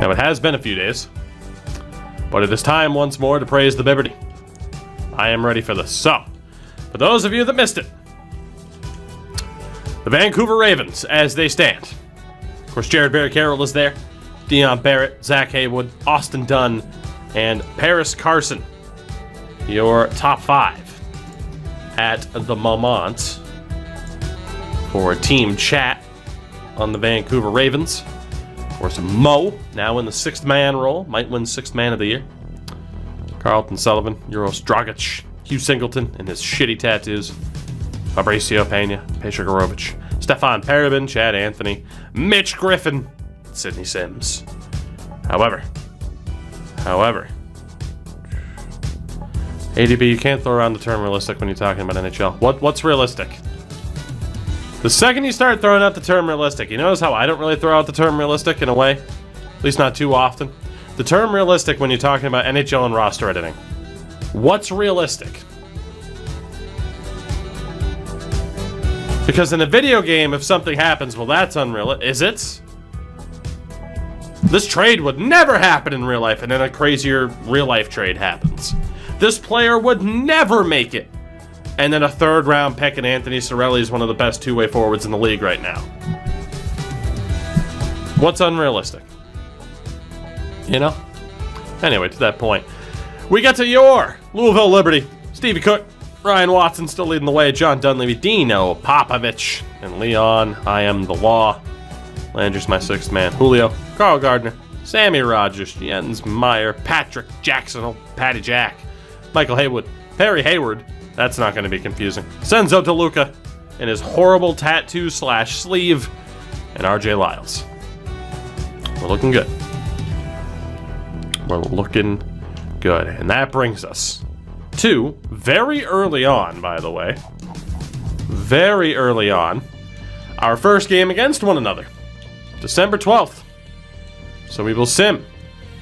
Now, it has been a few days, but it is time once more to praise the Liberty. I am ready for this. So, for those of you that missed it, the Vancouver Ravens, as they stand. Of course, Jared Barry-Carroll is there, Dion Barrett, Zach Haywood, Austin Dunn, and Paris Carson. Your top 5 at the moment for team chat on the Vancouver Ravens. Of course, Mo, now in the 6th man role, might win 6th man of the year. Carlton Sullivan, Uros Dragic, Hugh Singleton and his shitty tattoos, Fabricio Pena, Petra Gorovich, Stefan Parabin, Chad Anthony, Mitch Griffin, Sidney Sims. However, ADB, you can't throw around the term realistic when you're talking about NHL. What's realistic? The second you start throwing out the term realistic, you notice how I don't really throw out the term realistic in a way? At least not too often. The term realistic when you're talking about NHL and roster editing. What's realistic? Because in a video game, if something happens, well, that's unreal. Is it? This trade would never happen in real life, and then a crazier real-life trade happens. This player would never make it. And then a 3rd-round pick, and Anthony Cirelli is one of the best two-way forwards in the league right now. What's unrealistic? You know? Anyway, to that point, we get to your Louisville Liberty. Stevie Cook, Ryan Watson still leading the way. John Dunleavy, Dino Popovich, and Leon, I am the law. Landry's my 6th man. Julio, Carl Gardner, Sammy Rogers, Jens Meyer, Patrick Jackson, oh, Patty Jack, Michael Haywood, Perry Hayward. That's not going to be confusing. Senzo DeLuca and his horrible tattoo/sleeve, and RJ Lyles. We're looking good. We're looking good. And that brings us to, very early on, by the way, very early on, our first game against one another. December 12th. So we will sim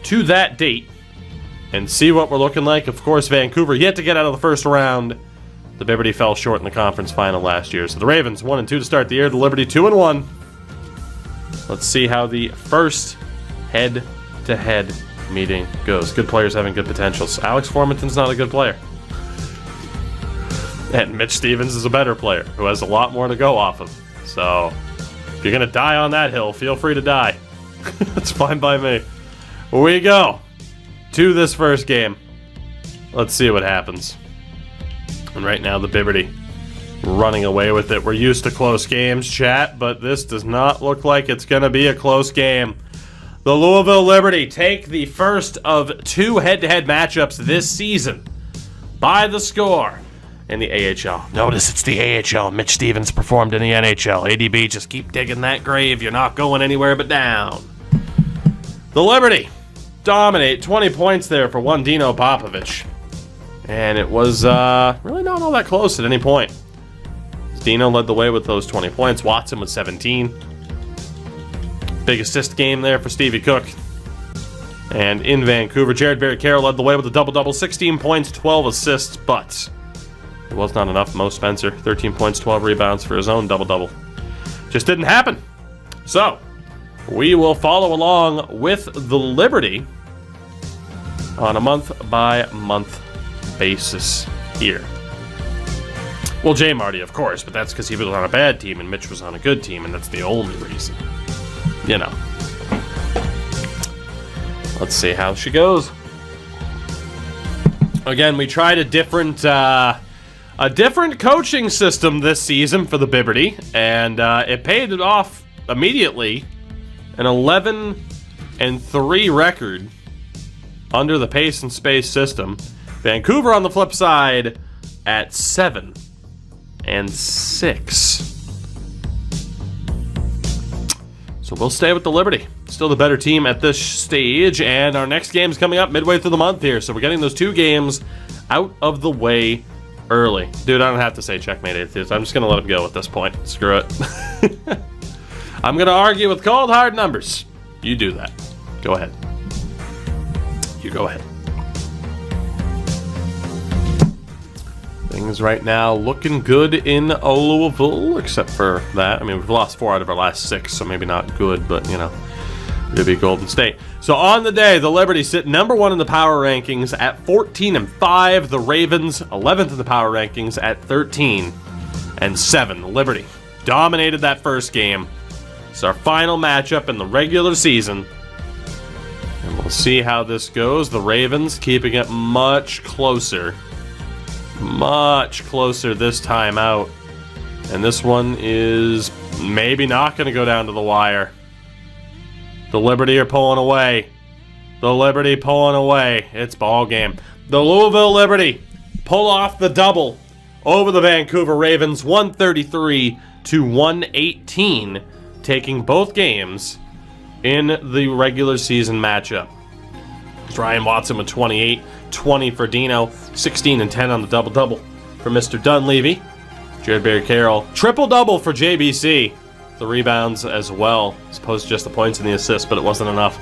to that date and see what we're looking like. Of course, Vancouver yet to get out of the first round. The Liberty fell short in the conference final last year. So the Ravens 1-2 to start the year. The Liberty 2-1. Let's see how the first head-to-head meeting goes. Good players having good potentials. Alex Formanton's not a good player. And Mitch Stevens is a better player who has a lot more to go off of. So if you're going to die on that hill, feel free to die. That's fine by me. We go to this first game. Let's see what happens. And right now, the Liberty running away with it. We're used to close games, chat, but this does not look like it's going to be a close game. The Louisville Liberty take the first of 2 head-to-head matchups this season by the score in the AHL. Notice it's the AHL. Mitch Stevens performed in the NHL. ADB, just keep digging that grave. You're not going anywhere but down. The Liberty dominate. 20 points there for one Dino Popovich. And it was really not all that close at any point. Dino led the way with those 20 points. Watson with 17. Big assist game there for Stevie Cook. And in Vancouver, Jared Barry-Carroll led the way with a double-double. 16 points, 12 assists, but it was not enough. Mo Spencer, 13 points, 12 rebounds for his own double-double. Just didn't happen. So, we will follow along with the Liberty on a month-by-month basis here. Well, Jay Marty, of course, but that's because he was on a bad team and Mitch was on a good team, and that's the only reason. You know. Let's see how she goes. Again, we tried a different coaching system this season for the Liberty, and it paid it off immediately. An 11-3 record under the pace and space system. Vancouver on the flip side at 7-6. So we'll stay with the Liberty. Still the better team at this stage, and our next game's coming up midway through the month here. So we're getting those 2 games out of the way early. Dude, I don't have to say checkmate atheist. I'm just going to let him go at this point. Screw it. I'm going to argue with cold hard numbers. You do that. Go ahead. You go ahead. Things right now looking good in Louisville, except for that. I mean, we've lost 4 out of our last 6, so maybe not good, but, you know. to beat Golden State. So on the day, the Liberty sit number 1 in the power rankings at 14-5. The Ravens 11th in the power rankings at 13-7. The Liberty dominated that first game. It's our final matchup in the regular season. And we'll see how this goes. The Ravens keeping it much closer this time out. And this one is maybe not going to go down to the wire. The Liberty are pulling away. The Liberty pulling away. It's ball game. The Louisville Liberty pull off the double over the Vancouver Ravens, 133-118, taking both games in the regular season matchup. Ryan Watson with 28, 20 for Dino, 16 and 10 on the double-double for Mr. Dunleavy. Jared Barry-Carroll, triple-double for JBC. The rebounds as well, as opposed to just the points and the assists, but it wasn't enough.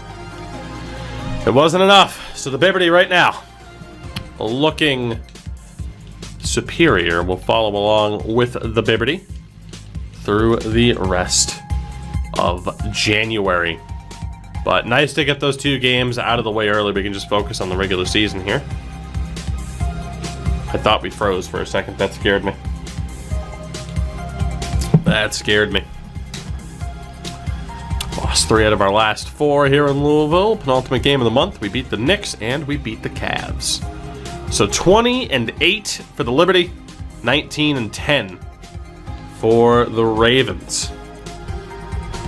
It wasn't enough. So the Liberty right now, looking superior. We'll follow along with the Liberty through the rest of January. But nice to get those 2 games out of the way early. We can just focus on the regular season here. I thought we froze for a second. That scared me. That scared me. Lost 3 out of our last 4 here in Louisville. Penultimate game of the month. We beat the Knicks and we beat the Cavs. So 20-8 for the Liberty, 19-10 for the Ravens.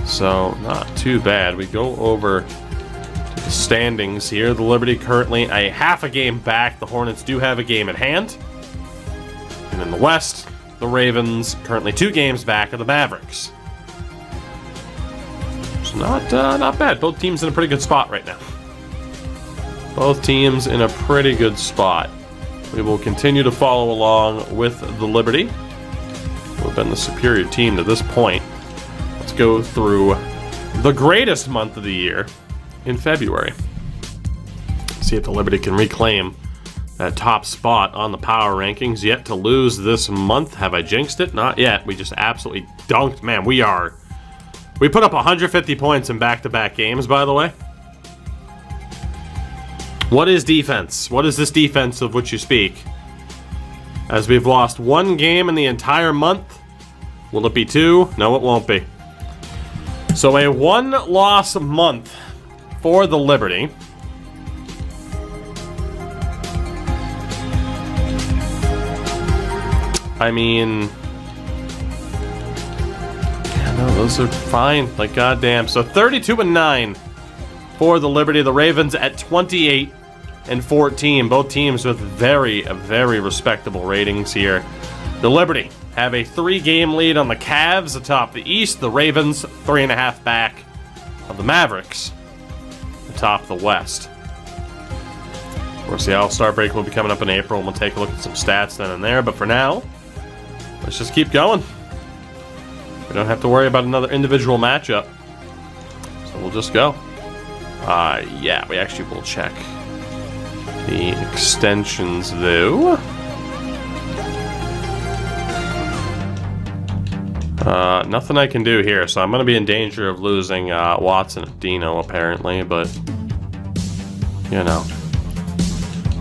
So not too bad. We go over to the standings here. The Liberty currently a half a game back. The Hornets do have a game at hand. And in the West, the Ravens currently 2 games back of the Mavericks. So not bad. Both teams in a pretty good spot right now. Both teams in a pretty good spot. We will continue to follow along with the Liberty, who have been the superior team to this point. Let's go through the greatest month of the year in February. See if the Liberty can reclaim that top spot on the power rankings. Yet to lose this month. Have I jinxed it? Not yet. We just absolutely dunked. Man, we put up 150 points in back-to-back games, by the way. What is defense? What is this defense of which you speak? As we've lost 1 game in the entire month. Will it be 2? No, it won't be. So a 1-loss month for the Liberty. I mean, yeah, no, those are fine. Like, goddamn. So 32-9 for the Liberty. The Ravens at 28-14. Both teams with very, very respectable ratings here. The Liberty have a 3-game lead on the Cavs atop the East. The Ravens 3.5 back of the Mavericks atop the West. Of course, the All-Star break will be coming up in April, and we'll take a look at some stats then and there. But for now, let's just keep going. We don't have to worry about another individual matchup. So we'll just go. Yeah, we actually will check the extensions, though. Nothing I can do here, so I'm going to be in danger of losing Watson and Dino, apparently, but, you know,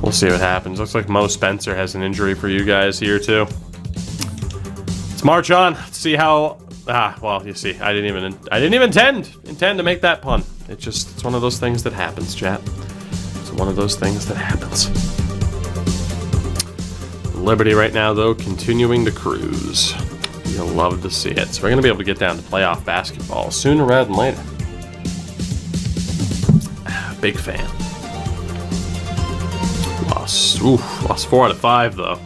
we'll see what happens. Looks like Mo Spencer has an injury for you guys here, too. Let's march on. Let's see how... well, you see, I didn't even intend to make that pun. It's one of those things that happens, chat. It's one of those things that happens. Liberty right now, though, continuing to cruise. You'll love to see it. So we're going to be able to get down to playoff basketball sooner rather than later. Big fan. Lost 4 out of 5, though.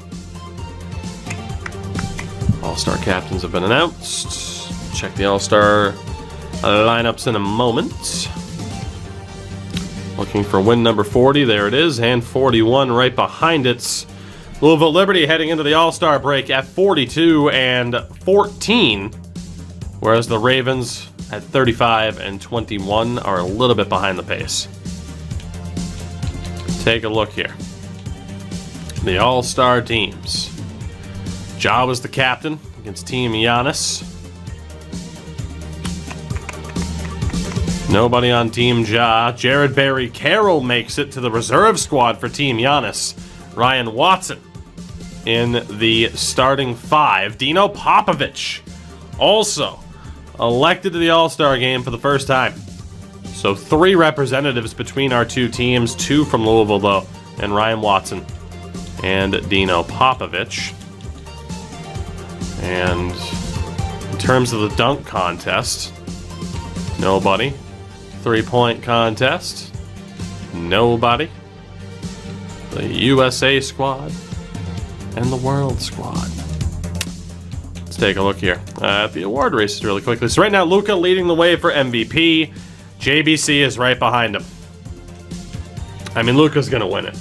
All-Star captains have been announced. Check the All-Star lineups in a moment. Looking for win number 40. There it is. And 41 right behind it. Louisville Liberty heading into the All-Star break at 42-14. Whereas the Ravens at 35-21 are a little bit behind the pace. Take a look here. The All-Star teams. Ja was the captain against Team Giannis. Nobody on Team Ja. Jared Barry Carroll makes it to the reserve squad for Team Giannis. Ryan Watson in the starting 5. Dino Popovich also elected to the All-Star game for the first time. So 3 representatives between our 2 teams. 2 from Louisville, though, and Ryan Watson and Dino Popovich. And in terms of the dunk contest, nobody. 3-point contest, nobody. The USA squad and the World squad. Let's take a look here at the award races really quickly. So right now, Luka leading the way for MVP. JBC is right behind him. I mean, Luka's gonna win it.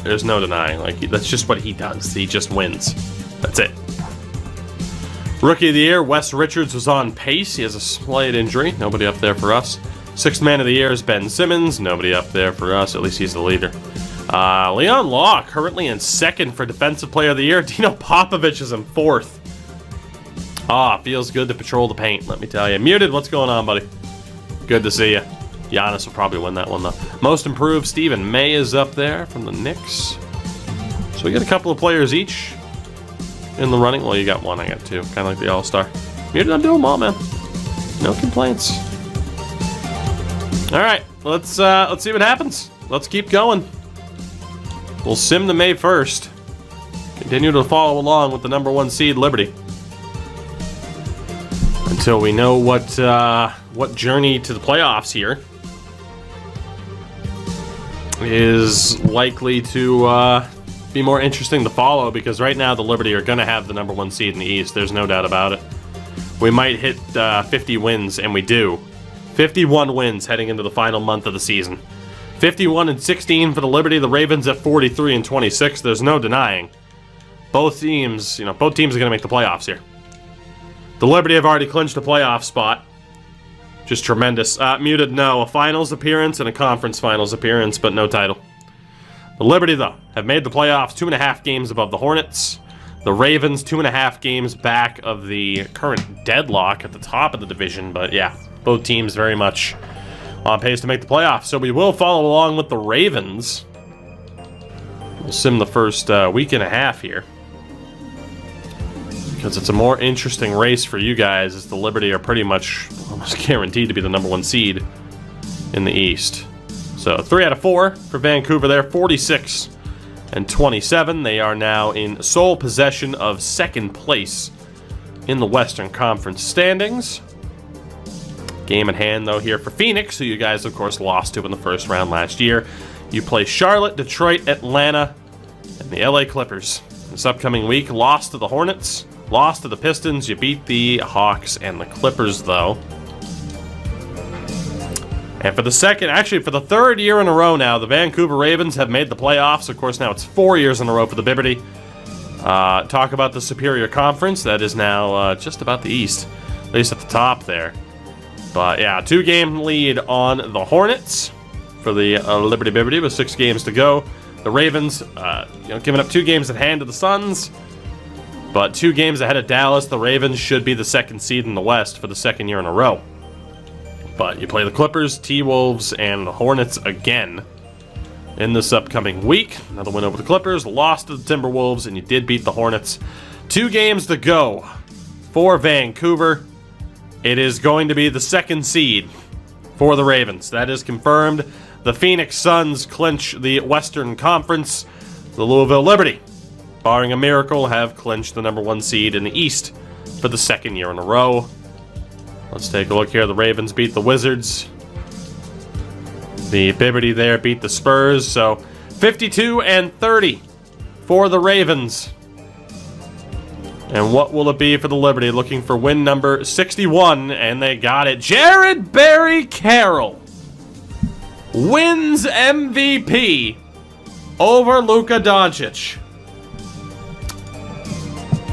There's no denying. Like, that's just what he does. He just wins. That's it. Rookie of the Year, Wes Richards was on pace. He has a slight injury. Nobody up there for us. 6th Man of the Year is Ben Simmons. Nobody up there for us. At least he's the leader. Leon Law currently in 2nd for Defensive Player of the Year. Dino Popovich is in 4th. Feels good to patrol the paint, let me tell you. Muted, what's going on, buddy? Good to see you. Giannis will probably win that one, though. Most Improved, Stephen May is up there from the Knicks. So we got a couple of players each in the running. Well, you got 1, I got 2. Kind of like the All-Star. Muted, I'm doing them all, man. No complaints. All right, let's see what happens. Let's keep going. We'll sim to May 1st. Continue to follow along with the number 1 seed, Liberty, until we know what journey to the playoffs here is likely to be more interesting to follow, because right now the Liberty are going to have the number 1 seed in the East. There's no doubt about it. We might hit 50 wins, and we do. 51 wins heading into the final month of the season. 51-16 for the Liberty. The Ravens at 43-26. There's no denying. Both teams are going to make the playoffs here. The Liberty have already clinched a playoff spot. Just tremendous. Muted, no. A finals appearance and a conference finals appearance, but no title. The Liberty, though, have made the playoffs 2.5 games above the Hornets. The Ravens 2.5 games back of the current deadlock at the top of the division, but yeah. Both teams very much on pace to make the playoffs. So we will follow along with the Ravens. We'll sim the first week and a half here, because it's a more interesting race for you guys, as the Liberty are pretty much almost guaranteed to be the number 1 seed in the East. So 3 out of 4 for Vancouver there, 46-27. They are now in sole possession of 2nd place in the Western Conference standings. Game in hand, though, here for Phoenix, who you guys, of course, lost to in the first round last year. You play Charlotte, Detroit, Atlanta, and the LA Clippers. This upcoming week, lost to the Hornets, lost to the Pistons. You beat the Hawks and the Clippers, though. And for the 3rd year in a row now, the Vancouver Ravens have made the playoffs. Of course, now it's 4 years in a row for the Liberty. Talk about the superior conference. That is now just about the East, at least at the top there. But yeah, 2-game lead on the Hornets for the Liberty Bibbity with 6 games to go. The Ravens, giving up 2 games at hand to the Suns, but 2 games ahead of Dallas. The Ravens should be the 2nd seed in the West for the 2nd year in a row. But you play the Clippers, T-Wolves, and the Hornets again in this upcoming week. Another win over the Clippers, lost to the Timberwolves, and you did beat the Hornets. 2 games to go for Vancouver. It is going to be the 2nd seed for the Ravens. That is confirmed. The Phoenix Suns clinch the Western Conference. The Louisville Liberty, barring a miracle, have clinched the number 1 seed in the East for the 2nd year in a row. Let's take a look here. The Ravens beat the Wizards. The Bibbity there beat the Spurs. So 52-30 for the Ravens. And what will it be for the Liberty? Looking for win number 61, and they got it. Jared Barry Carroll wins MVP over Luka Doncic.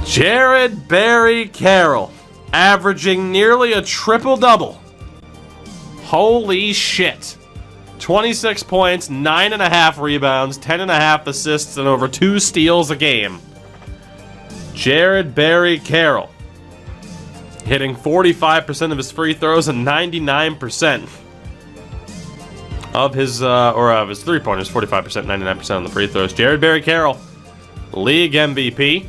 Jared Barry Carroll averaging nearly a triple-double. Holy shit. 26 points, 9.5 rebounds, 10.5 assists, and over 2 steals a game. Jared Barry Carroll hitting 45% of his free throws and 99% of his 3-pointers, 45%, 99% on the free throws. Jared Barry-Carroll, league MVP.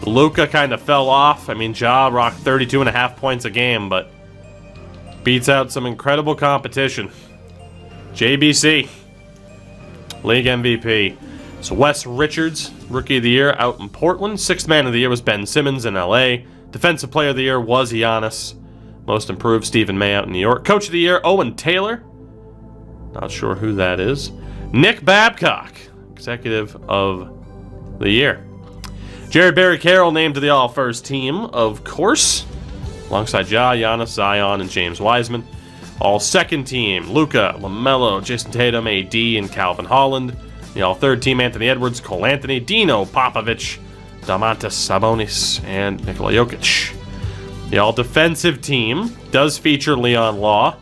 Luka kind of fell off. I mean, Ja rocked 32.5 points a game, but beats out some incredible competition. JBC, league MVP. So Wes Richards, Rookie of the Year out in Portland. Sixth Man of the Year was Ben Simmons in LA. Defensive Player of the Year was Giannis. Most Improved, Stephen May out in New York. Coach of the Year, Owen Taylor. Not sure who that is. Nick Babcock, Executive of the Year. Jared Barry-Carroll named to the All-First Team, of course, alongside Ja, Giannis, Zion, and James Wiseman. All-Second Team, Luka, LaMelo, Jason Tatum, AD, and Calvin Holland. The All-Third Team, Anthony Edwards, Cole Anthony, Dino Popovich, Domantas Sabonis, and Nikola Jokic. The All-Defensive Team does feature Leon Law.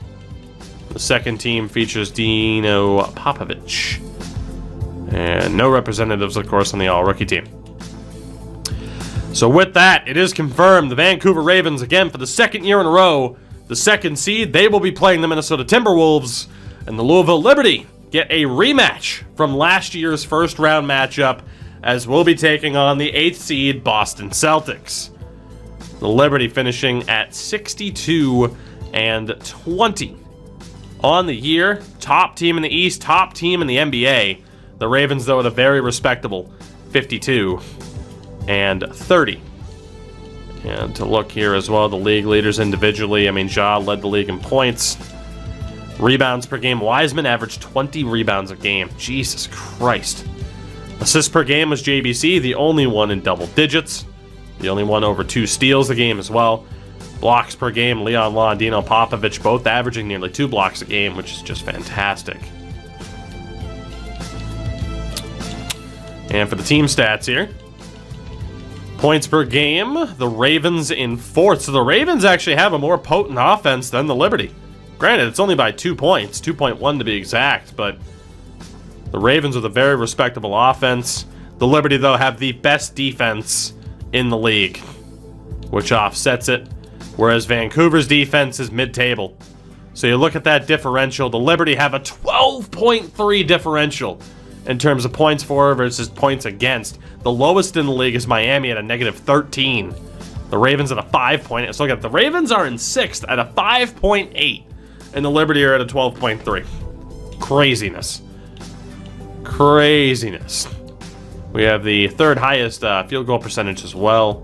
The second team features Dino Popovich. And no representatives, of course, on the All-Rookie Team. So with that, it is confirmed the Vancouver Ravens, again for the second year in a row, the second seed, they will be playing the Minnesota Timberwolves, and the Louisville Liberty get a rematch from last year's first round matchup, as we'll be taking on the 8th seed Boston Celtics. The Liberty finishing at 62-20 on the year. Top team in the East, top team in the NBA. The Ravens, though, at a very respectable 52-30. And to look here as well, the league leaders individually. I mean, Ja led the league in points. Rebounds per game. Wiseman averaged 20 rebounds a game. Jesus Christ. Assists per game was JBC, the only one in double digits. The only one over 2 steals a game as well. Blocks per game, Leon Law and Dino Popovich both averaging nearly 2 blocks a game, which is just fantastic. And for the team stats here. Points per game, the Ravens in 4th. So the Ravens actually have a more potent offense than the Liberty. Granted, it's only by 2 points, 2.1 to be exact, but the Ravens with a very respectable offense. The Liberty, though, have the best defense in the league, which offsets it, whereas Vancouver's defense is mid-table. So you look at that differential, the Liberty have a 12.3 differential in terms of points for versus points against. The lowest in the league is Miami at a -13. The Ravens at a 5.8. So look at the Ravens are in 6th at a 5.8, and the Liberty are at a 12.3. Craziness. Craziness. We have the 3rd highest field goal percentage as well.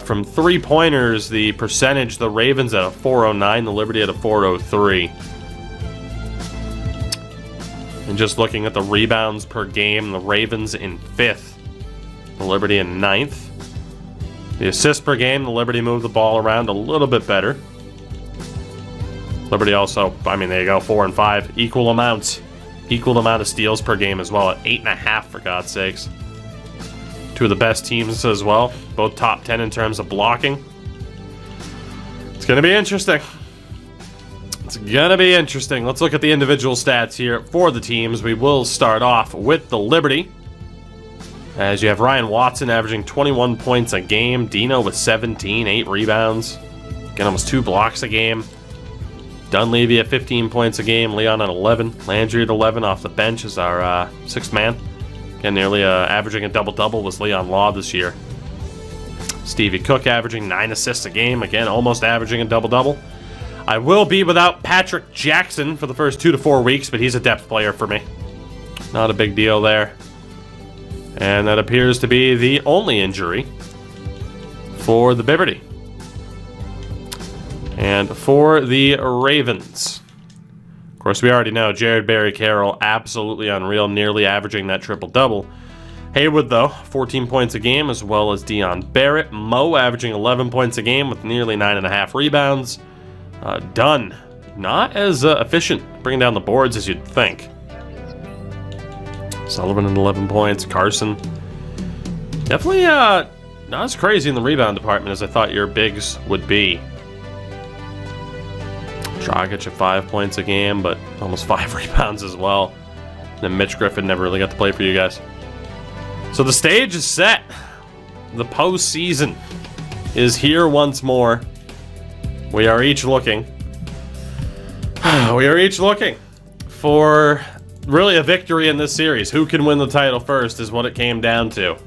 From 3-pointers, the percentage, the Ravens at a 409, the Liberty at a 403. And just looking at the rebounds per game, the Ravens in 5th, the Liberty in 9th. The assists per game, the Liberty moved the ball around a little bit better. Liberty also, I mean, there you go, 4 and 5, equal amounts. Equal amount of steals per game as well at 8.5, for God's sakes. 2 of the best teams as well, both top 10 in terms of blocking. It's going to be interesting. It's going to be interesting. Let's look at the individual stats here for the teams. We will start off with the Liberty, as you have Ryan Watson averaging 21 points a game, Dino with 17, 8 rebounds, getting almost 2 blocks a game. Dunleavy at 15 points a game, Leon at 11, Landry at 11 off the bench is our 6th man. Again, nearly averaging a double-double was Leon Law this year. Stevie Cook averaging 9 assists a game, again, almost averaging a double-double. I will be without Patrick Jackson for the first 2 to 4 weeks, but he's a depth player for me. Not a big deal there. And that appears to be the only injury for the Liberty. And for the Ravens, of course, we already know Jared Barry-Carroll, absolutely unreal, nearly averaging that triple-double. Haywood, though, 14 points a game, as well as Dion Barrett. Mo averaging 11 points a game with nearly 9.5 rebounds. Dunn, not as efficient bringing down the boards as you'd think. Sullivan at 11 points. Carson, definitely not as crazy in the rebound department as I thought your bigs would be. Dragic at 5 points a game, but almost 5 rebounds as well. And then Mitch Griffin never really got to play for you guys. So the stage is set. The postseason is here once more. We are each looking for really a victory in this series. Who can win the title first is what it came down to.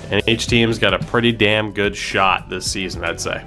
And each team's got a pretty damn good shot this season, I'd say.